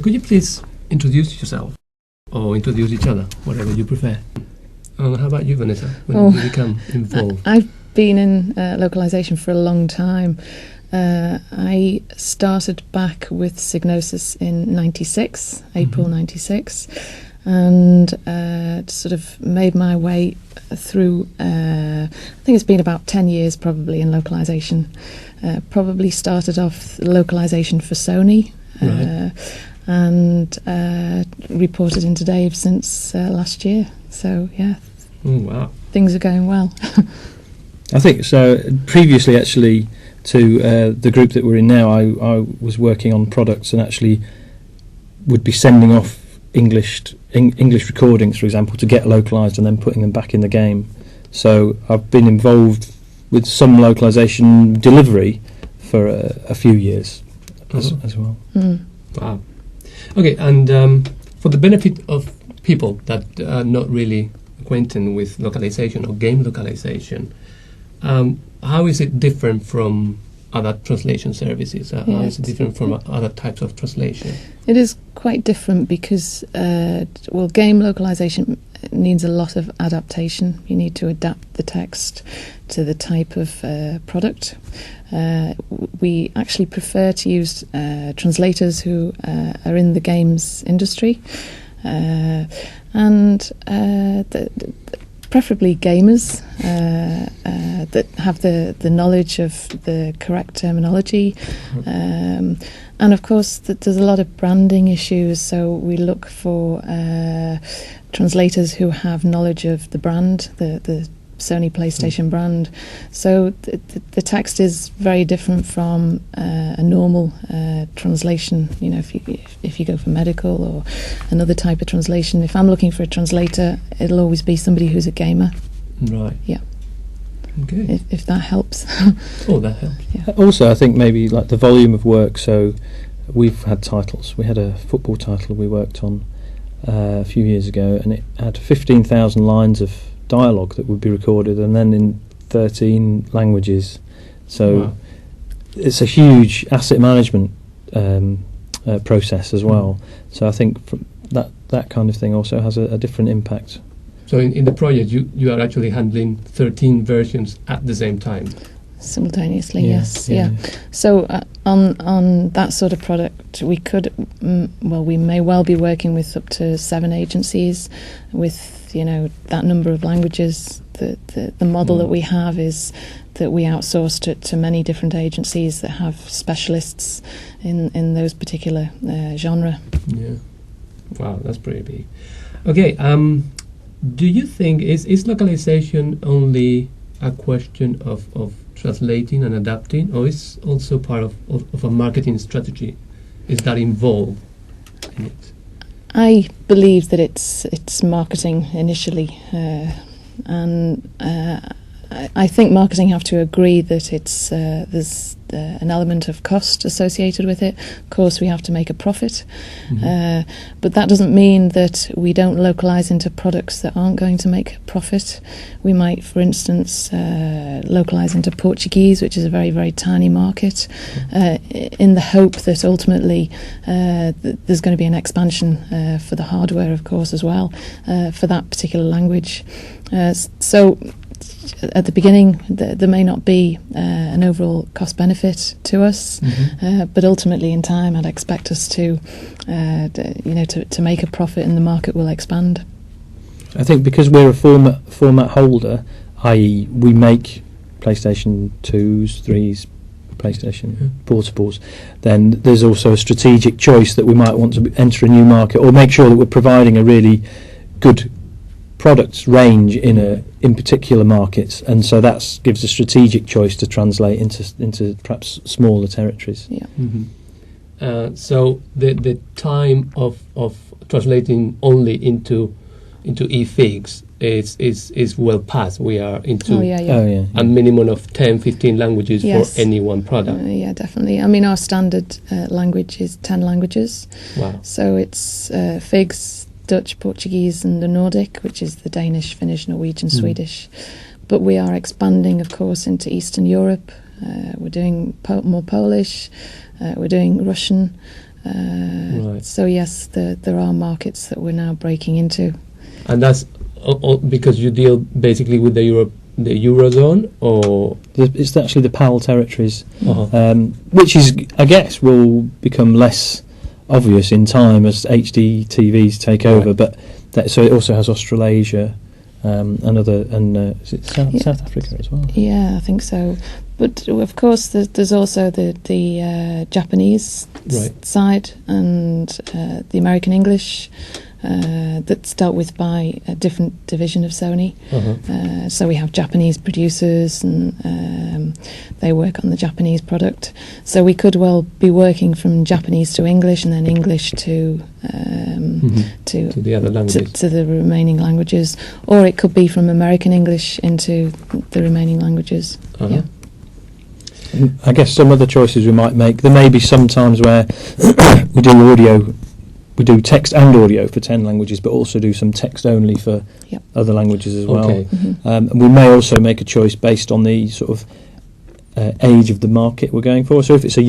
Could you please introduce yourself or introduce each other, whatever you prefer? How about you, Vanessa? When did you become involved? I've been in localization for a long time. I started back with Signosis in 96, April 96, and sort of made my way through, I think it's been about 10 years probably in localization. Probably started off localization for Sony, Right. and reported into Dave since last year. So, yeah. Oh, wow. Things are going well. I think so. Previously, actually, to the group that we're in now, I was working on products and actually would be sending off English recordings, for example, to get localised and then putting them back in the game. So I've been involved with some localisation delivery for a few years as well. Wow. Okay, and for the benefit of people that are not really acquainted with localization or game localization, how is it different from other translation services? How is it different from other types of translation? It is quite different because, game localization needs a lot of adaptation. You need to adapt the text to the type of product. We actually prefer to use translators who are in the games industry, and preferably gamers that have the knowledge of the correct terminology. And of course there's a lot of branding issues, so we look for translators who have knowledge of the brand, the Sony PlayStation brand. So the text is very different from a normal translation. You know, if you go for medical or another type of translation, if I'm looking for a translator, it'll always be somebody who's a gamer. Right. Yeah. Okay. If that helps. Oh, that helps. Yeah. Also, I think maybe like the volume of work. So we've had titles. We had a football title we worked on a few years ago, and it had 15,000 lines of dialogue that would be recorded, and then in 13 languages. So Wow. it's a huge asset management process as well. So I think from that kind of thing also has a different impact. So in the project, you are actually handling 13 versions at the same time. Simultaneously, Yeah, yes, yeah. So on that sort of product, we could, we may well be working with up to 7 agencies, with that number of languages. The model that we have is that we outsource to many different agencies that have specialists in those particular genre. Yeah. Wow, that's pretty big. Okay. Do you think is localization only a question of translating and adapting, or is also part of a marketing strategy? Is that involved in it? I believe that it's marketing initially, and I think marketing have to agree that there's an element of cost associated with it. Of course, we have to make a profit, but that doesn't mean that we don't localize into products that aren't going to make a profit. We might, for instance, localize into Portuguese, which is a very, very tiny market, in the hope that ultimately there's going to be an expansion for the hardware, of course, as well, for that particular language. So at the beginning, there may not be an overall cost benefit to us, but ultimately, in time, I'd expect us to make a profit, and the market will expand. I think because we're a format holder, i.e., we make PlayStation 2s, 3s, PlayStation portables, then there's also a strategic choice that we might want to enter a new market or make sure that we're providing a really good products range in particular markets, and so that gives a strategic choice to translate into perhaps smaller territories. Yeah. So the time of translating only into e-figs is well past. We are into a minimum of 10-15 languages for any one product. Yeah, definitely. I mean, our standard language is 10 languages. Wow. So it's figs, Dutch, Portuguese, and the Nordic, which is the Danish, Finnish, Norwegian, Swedish. But we are expanding, of course, into Eastern Europe. We're doing more Polish. We're doing Russian. Right. So yes, there are markets that we're now breaking into. And that's because you deal basically with the Eurozone, or It's actually the PAL territories, uh-huh. which is, I guess, will become less obvious in time as HD TVs take over. But so it also has Australasia and is it South Africa as well? Yeah, I think so. But of course, there's also the Japanese side and the American English. That's dealt with by a different division of Sony. Uh-huh. So we have Japanese producers, and they work on the Japanese product. So we could well be working from Japanese to English, and then English to to the other languages, to the remaining languages, or it could be from American English into the remaining languages. Uh-huh. Yeah. I guess some other choices we might make. There may be some times where we do audio. We do text and audio for 10 languages, but also do some text only for other languages as well. Okay. Mm-hmm. And we may also make a choice based on the sort of age of the market we're going for. So if it's a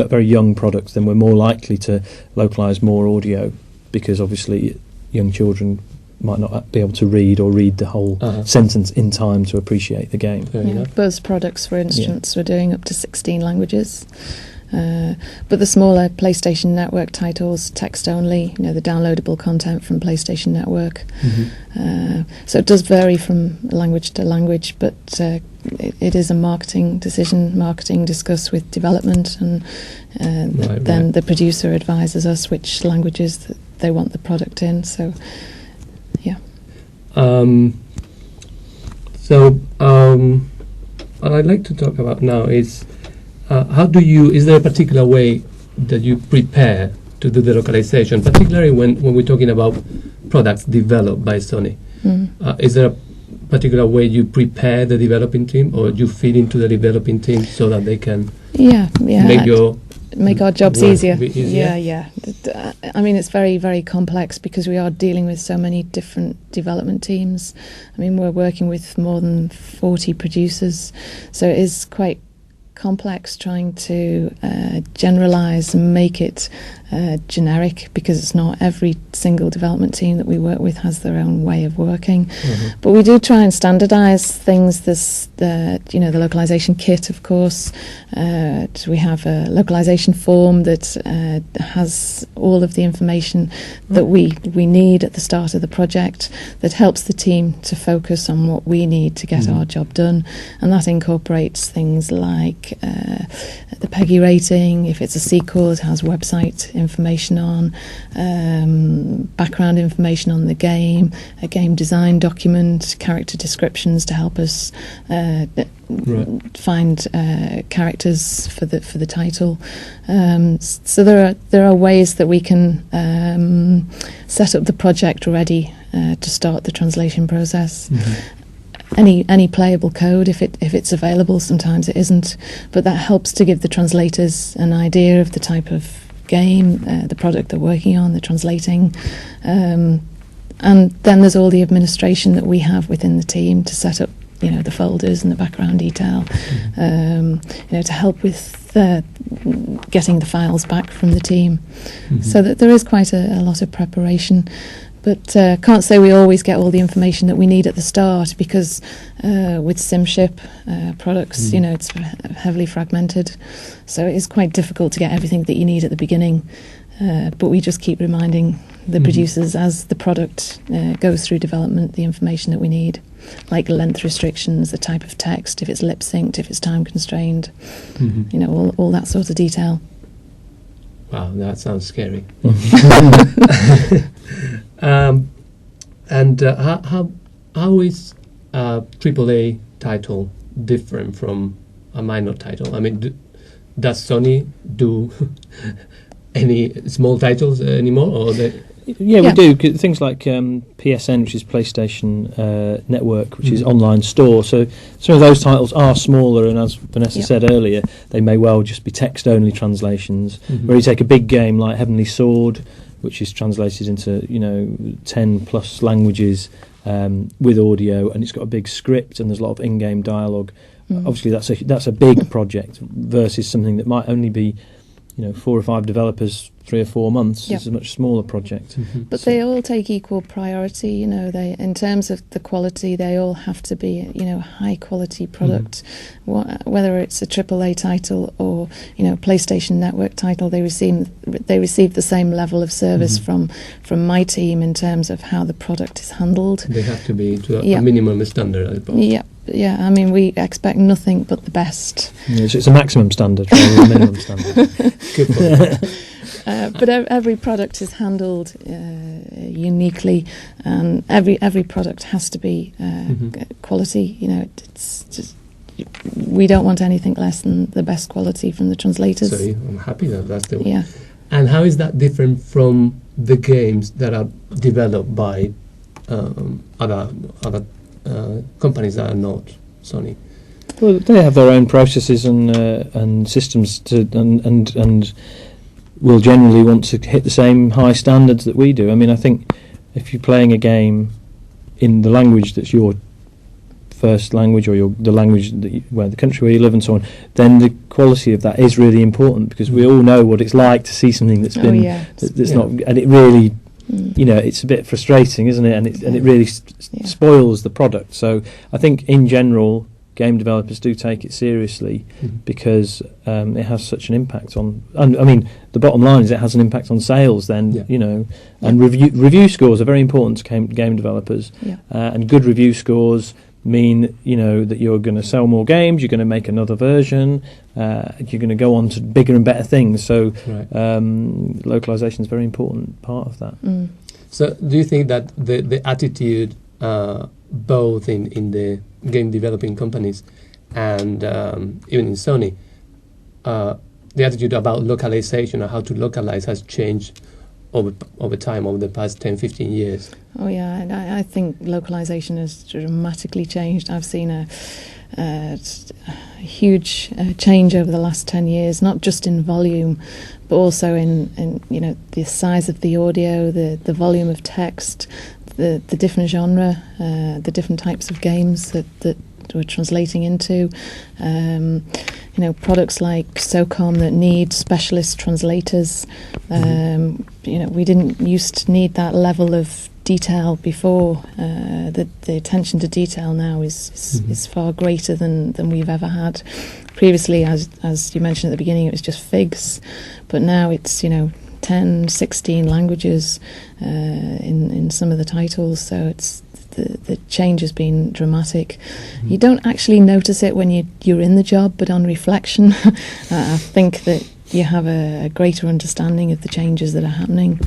very young product, then we're more likely to localise more audio, because obviously young children might not be able to read the whole sentence in time to appreciate the game. Buzz products, for instance, we're doing up to 16 languages. But the smaller PlayStation Network titles, text only, the downloadable content from PlayStation Network. Mm-hmm. So it does vary from language to language, but it is a marketing decision, discussed with development, and then the producer advises us which languages that they want the product in. So, yeah. What I'd like to talk about now is is there a particular way that you prepare to do the localization, particularly when we're talking about products developed by Sony? Is there a particular way you prepare the developing team, or you feed into the developing team so that they can make our jobs easier? easier? Yeah. I mean, it's very, very complex because we are dealing with so many different development teams. I mean, we're working with more than 40 producers, so it is quite complex trying to generalise and make it generic, because it's not every single development team that we work with has their own way of working. Mm-hmm. But we do try and standardise things. The localisation kit, of course. We have a localisation form that has all of the information that we need at the start of the project, that helps the team to focus on what we need to get our job done, and that incorporates things like the PEGI rating. If it's a sequel, it has website information on, background information on the game, a game design document, character descriptions to help us find characters for the title. So there are ways that we can set up the project ready to start the translation process. Mm-hmm. Any playable code, if it's available. Sometimes it isn't, but that helps to give the translators an idea of the type of game, the product they're working on, the translating, and then there's all the administration that we have within the team to set up, the folders and the background detail, to help with getting the files back from the team. Mm-hmm. So that there is quite a lot of preparation. But can't say we always get all the information that we need at the start, because with SimShip products, it's heavily fragmented. So it is quite difficult to get everything that you need at the beginning. But we just keep reminding the producers as the product goes through development the information that we need, like length restrictions, the type of text, if it's lip-synced, if it's time-constrained, all that sort of detail. Wow, that sounds scary. How is a AAA title different from a minor title? I mean, does Sony do any small titles anymore, or Yeah, we do. Things like PSN, which is PlayStation Network, which is online store. So some of those titles are smaller, and as Vanessa said earlier, they may well just be text-only translations. Where you take a big game like Heavenly Sword, which is translated into 10+ languages with audio, and it's got a big script and there's a lot of in-game dialogue. Obviously, that's a big project versus something that might only be 4 or 5 developers, 3 or 4 months. Yep. It's a much smaller project. But they all take equal priority. They, in terms of the quality, they all have to be, high quality product. Whether it's a AAA title or, PlayStation Network title, they receive the same level of service from my team in terms of how the product is handled. They have to be to a minimum standard, I suppose. Yeah. Yeah, I mean, we expect nothing but the best. Yes, it's a maximum standard rather than a minimum standard. Good point. But every product is handled uniquely, and every product has to be quality. It's just, we don't want anything less than the best quality from the translators. So I'm happy that that's the yeah. And how is that different from the games that are developed by other companies that are not Sony? Well, they have their own processes and systems and will generally want to hit the same high standards that we do. I mean, I think if you're playing a game in the language that's your first language or the language where the country where you live and so on, then the quality of that is really important, because we all know what it's like to see something that's been that's not, and it really. It's a bit frustrating, isn't it? And it really spoils the product. So I think in general, game developers do take it seriously because it has such an impact on. And I mean, the bottom line is it has an impact on sales. Then and review scores are very important to game developers. Yeah. And good review scores mean that you're going to sell more games, you're going to make another version, you're going to go on to bigger and better things. So localization is a very important part of that. So do you think that the attitude both in the game developing companies and even in Sony, the attitude about localization or how to localize has changed over time, over the past 10-15 years? Oh yeah, I think localization has dramatically changed. I've seen a huge change over the last 10 years, not just in volume, but also in the size of the audio, the volume of text, the different genre, the different types of games that we're translating into. Products like SOCOM that need specialist translators. We didn't used to need that level of detail before. The attention to detail now is far greater than we've ever had. Previously, as you mentioned at the beginning, it was just figs, but now it's 10, 16 languages in some of the titles. So it's the change has been dramatic. You don't actually notice it when you're in the job, but on reflection, I think that you have a greater understanding of the changes that are happening.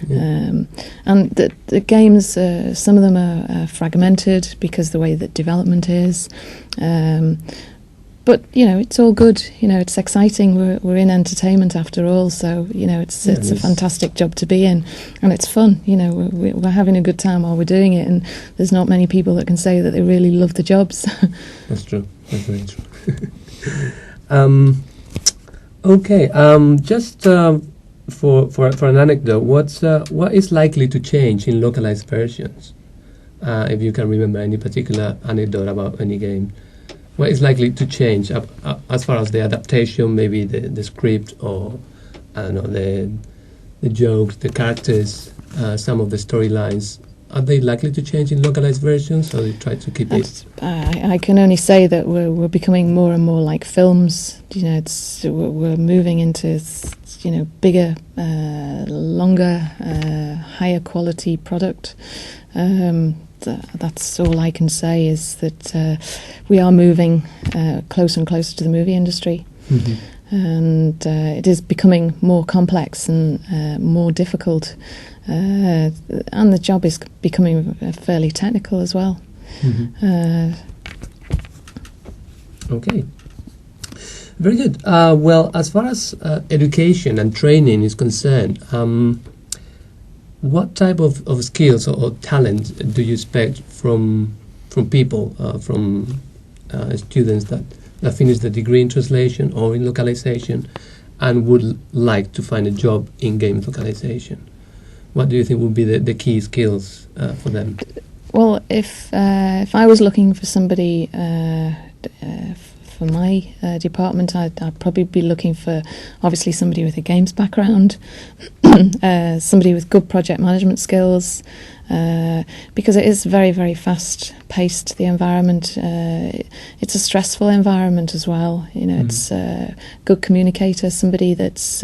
And the games, some of them are fragmented because the way that development is. But it's all good. It's exciting. We're in entertainment after all, so it's a fantastic job to be in, and it's fun. We're having a good time while we're doing it, and there's not many people that can say that they really love the jobs. That's true. That's very true. Okay. Just for an anecdote, what is likely to change in localized versions? If you can remember any particular anecdote about any game. What is likely to change as far as the adaptation, maybe the script, or I don't know, the jokes, the characters, some of the storylines? Are they likely to change in localized versions, or they try to keep it? I can only say that we're becoming more and more like films. We're moving into bigger, longer, higher quality product. That's all I can say, is that we are moving closer and closer to the movie industry, and it is becoming more complex and more difficult, and the job is becoming fairly technical as well. Okay, very good. Well, as far as education and training is concerned, what type of skills or talent do you expect from people, from students that finish the degree in translation or in localization and would like to find a job in game localization? What do you think would be the key skills for them? Well, if I was looking for somebody for my department, I'd probably be looking for obviously somebody with a games background, somebody with good project management skills, because it is very, very fast-paced, the environment. It's a stressful environment as well. It's a good communicator, somebody that's,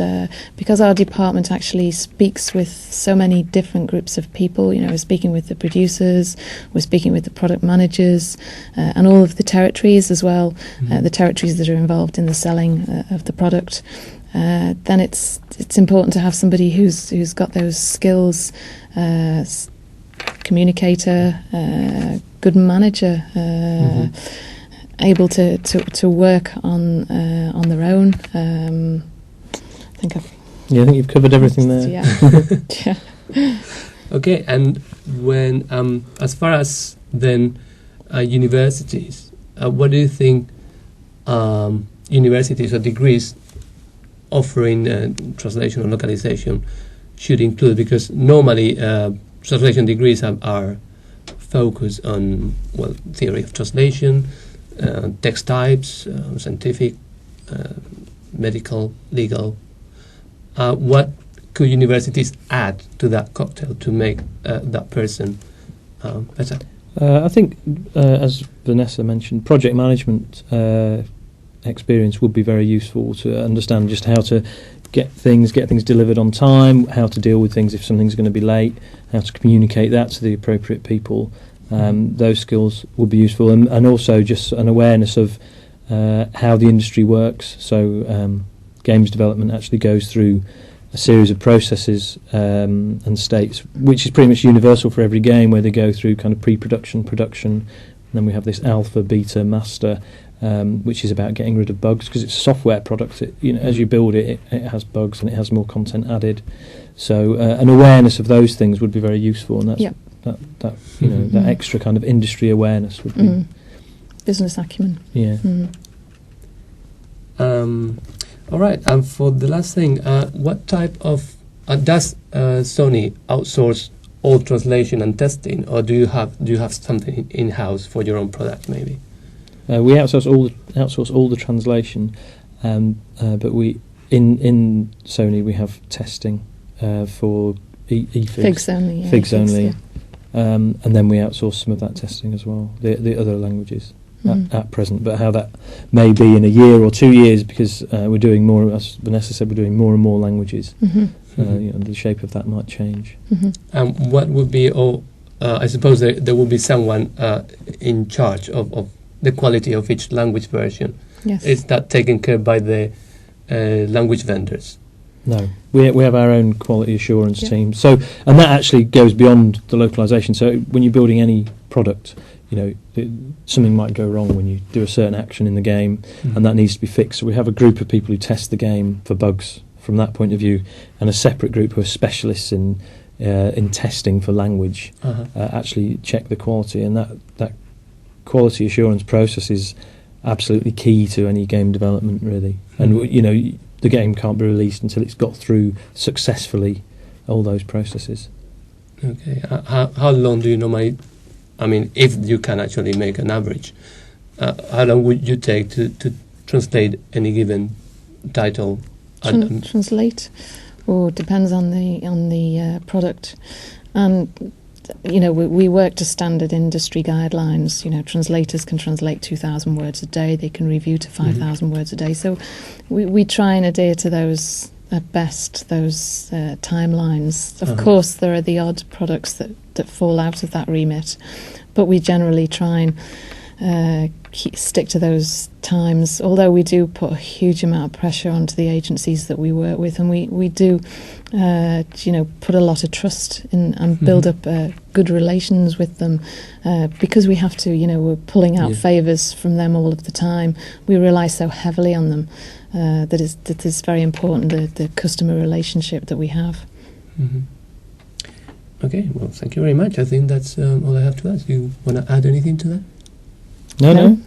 because our department actually speaks with so many different groups of people. We're speaking with the producers, we're speaking with the product managers, and all of the territories as well, the territories that are involved in the selling of the product. Then it's important to have somebody who's got those skills, communicator, good manager, able to work on their own. I think you've covered everything there. Yeah. Okay, and when as far as then universities, what do you think universities or degrees offering translation or localization should include? Because normally translation degrees are focused on theory of translation, text types, scientific, medical, legal. What could universities add to that cocktail to make that person better? I think, as Vanessa mentioned, project management experience would be very useful to understand just how to get things delivered on time, how to deal with things if something's going to be late, how to communicate that to the appropriate people. Those skills would be useful, and also just an awareness of how the industry works. So games development actually goes through a series of processes and states, which is pretty much universal for every game, where they go through kind of pre-production, production, and then we have this alpha, beta, master, which is about getting rid of bugs, because it's a software product. As you build it has bugs and it has more content added. So an awareness of those things would be very useful, and that's that extra kind of industry awareness would be business acumen. Yeah. All right. And for the last thing, what type of does Sony outsource all translation and testing, or do you have something in house for your own product maybe? We outsource all the translation, but we in Sony we have testing for Figs only. Yeah, Figs only, and then we outsource some of that testing as well, the other languages at present. But how that may be in a year or 2 years, because we're doing more, as Vanessa said, we're doing more and more languages. The shape of that might change. And what would be, I suppose there will be someone in charge of the quality of each language version. Yes. Is that taken care by the language vendors? No, we have our own quality assurance team. So, and that actually goes beyond the localization. So when you're building any product, something might go wrong when you do a certain action in the game, and that needs to be fixed. So we have a group of people who test the game for bugs from that point of view, and a separate group who are specialists in testing for language, actually check the quality, and that quality assurance process is absolutely key to any game development, really. And the game can't be released until it's got through successfully all those processes. Okay. How long do you normally, if you can actually make an average, how long would you take to translate any given title? Translate? Depends on the product. And we work to standard industry guidelines. Translators can translate 2,000 words a day. They can review to 5,000 words a day. So we try and adhere to those, at best, those timelines. Of course, there are the odd products that fall out of that remit, but we generally try and stick to those times, although we do put a huge amount of pressure onto the agencies that we work with, and we do put a lot of trust in and build up good relations with them, because we have to, we're pulling out favours from them all of the time. We rely so heavily on them. That is very important, the customer relationship that we have. Okay, well, thank you very much. I think that's all I have to ask. You want to add anything to that? No.